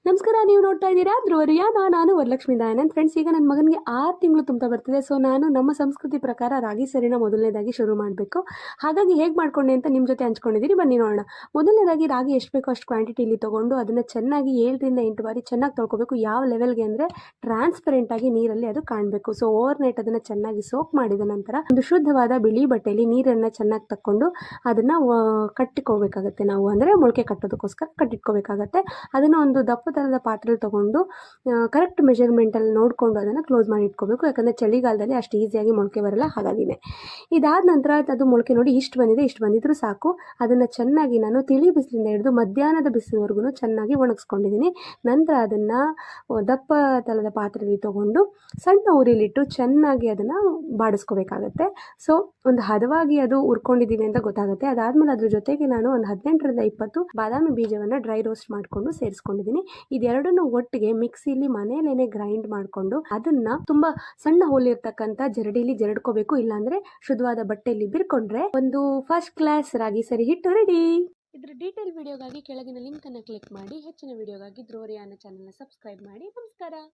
ನಮಸ್ಕಾರ, ನೀವು ನೋಡ್ತಾ ಇದ್ದೀರಾ ಧ್ರುವರಿಯಾನ. ನಾನು ವರಲಕ್ಷ್ಮಿ ದಯಾನಂದ್. ಫ್ರೆಂಡ್ಸ್, ಈಗ ನನ್ನ ಮಗನಿಗೆ 6 ತಿಂಗಳು ತುಂಬ್ತಾ ಬರ್ತಿದೆ. ಸೊ ನಾನು ನಮ್ಮ ಸಂಸ್ಕೃತಿ ಪ್ರಕಾರ ರಾಗಿ ಸರಿನ ಮೊದಲನೇದಾಗಿ ಶುರು ಮಾಡಬೇಕು. ಹಾಗಾಗಿ ಹೇಗೆ ಮಾಡ್ಕೊಂಡೆ ಅಂತ ನಿಮ್ಮ ಜೊತೆ ಹಂಚ್ಕೊಂಡಿದ್ದೀನಿ, ಬನ್ನಿ ನೋಡೋಣ. ಮೊದಲನೇದಾಗಿ ರಾಗಿ ಎಷ್ಟು ಬೇಕೋ ಅಷ್ಟು ಕ್ವಾಂಟಿಟಿಲಿ ತೊಗೊಂಡು ಅದನ್ನು ಚೆನ್ನಾಗಿ 7ರಿಂದ 8 ಬಾರಿ ಚೆನ್ನಾಗಿ ತೊಳ್ಕೊಬೇಕು. ಯಾವ ಲೆವೆಲ್ಗೆ ಅಂದರೆ ಟ್ರಾನ್ಸ್ಪರೆಂಟಾಗಿ ನೀರಲ್ಲಿ ಅದು ಕಾಣಬೇಕು. ಸೊ ಓವರ್ ನೈಟ್ ಅದನ್ನು ಚೆನ್ನಾಗಿ ಸೋಕ್ ಮಾಡಿದ ನಂತರ ಒಂದು ಶುದ್ಧವಾದ ಬಿಳಿ ಬಟ್ಟೆಯಲ್ಲಿ ನೀರನ್ನು ಚೆನ್ನಾಗಿ ತಕ್ಕೊಂಡು ಅದನ್ನು ಕಟ್ಟಿಕೋಬೇಕಾಗತ್ತೆ. ನಾವು ಅಂದರೆ ಮೊಳಕೆ ಕಟ್ಟೋದಕ್ಕೋಸ್ಕರ ಕಟ್ಟಿಟ್ಕೋಬೇಕಾಗತ್ತೆ. ಅದನ್ನು ಒಂದು ದಪ್ಪ ಥರದ ಪಾತ್ರೆ ತೊಗೊಂಡು ಕರೆಕ್ಟ್ ಮೆಜರ್ಮೆಂಟಲ್ಲಿ ನೋಡಿಕೊಂಡು ಅದನ್ನು ಕ್ಲೋಸ್ ಮಾಡಿ ಇಟ್ಕೋಬೇಕು. ಯಾಕಂದರೆ ಚಳಿಗಾಲದಲ್ಲಿ ಅಷ್ಟು ಈಸಿಯಾಗಿ ಮೊಳಕೆ ಬರಲ್ಲ, ಹಾಗಾಗಿನೇ. ಇದಾದ ನಂತರ ಅದು ಮೊಳಕೆ ನೋಡಿ ಇಷ್ಟು ಬಂದಿದೆ, ಇಷ್ಟು ಬಂದಿದ್ರೂ ಸಾಕು. ಅದನ್ನು ಚೆನ್ನಾಗಿ ನಾನು ತಿಳಿ ಬಿಸಿಲಿಂದ ಹಿಡಿದು ಮಧ್ಯಾಹ್ನದ ಬಿಸಿಲುವರೆಗೂ ಚೆನ್ನಾಗಿ ಒಣಗಿಸ್ಕೊಂಡಿದ್ದೀನಿ. ನಂತರ ಅದನ್ನು ದಪ್ಪ ತಳದ ಪಾತ್ರೆಯಲ್ಲಿ ತೊಗೊಂಡು ಸಣ್ಣ ಉರಿಲಿಟ್ಟು ಚೆನ್ನಾಗಿ ಅದನ್ನು ಬಾಡಿಸ್ಕೋಬೇಕಾಗತ್ತೆ. ಸೊ ಒಂದು ಹದವಾಗಿ ಅದು ಹುರ್ಕೊಂಡಿದ್ದೀವಿ ಅಂತ ಗೊತ್ತಾಗುತ್ತೆ. ಅದಾದಮೇಲೆ ಅದ್ರ ಜೊತೆಗೆ ನಾನು ಒಂದು 18ರಿಂದ 20 ಬಾದಾಮಿ ಬೀಜವನ್ನು ಡ್ರೈ ರೋಸ್ಟ್ ಮಾಡಿಕೊಂಡು ಸೇರಿಸ್ಕೊಂಡಿದ್ದೀನಿ. ಇದೆರಡನ್ನು ಒಟ್ಟಿಗೆ ಮಿಕ್ಸಿಲಿ ಮನೆಯಲ್ಲೇನೆ ಗ್ರೈಂಡ್ ಮಾಡಿಕೊಂಡು ಅದನ್ನ ತುಂಬಾ ಸಣ್ಣ ಹೋಲಿರ್ತಕ್ಕಂಥ ಜರಡಿಲಿ ಜರಡ್ಕೋಬೇಕು. ಇಲ್ಲಾಂದ್ರೆ ಶುದ್ಧವಾದ ಬಟ್ಟೆಯಲ್ಲಿ ಬಿರ್ಕೊಂಡ್ರೆ ಒಂದು ಫಸ್ಟ್ ಕ್ಲಾಸ್ ರಾಗಿ ಸರಿ ಹಿಟ್ಟು ರೆಡಿ. ಇದರ ಡೀಟೇಲ್ ವಿಡಿಯೋಗಾಗಿ ಕೆಳಗಿನ ಲಿಂಕ್ ಅನ್ನು ಕ್ಲಿಕ್ ಮಾಡಿ. ಹೆಚ್ಚಿನ ವಿಡಿಯೋಗಾಗಿ ಧ್ರುವರಿಯಾನ ಚಾನೆಲ್ನ ಸಬ್ಸ್ಕ್ರೈಬ್ ಮಾಡಿ. ನಮಸ್ಕಾರ.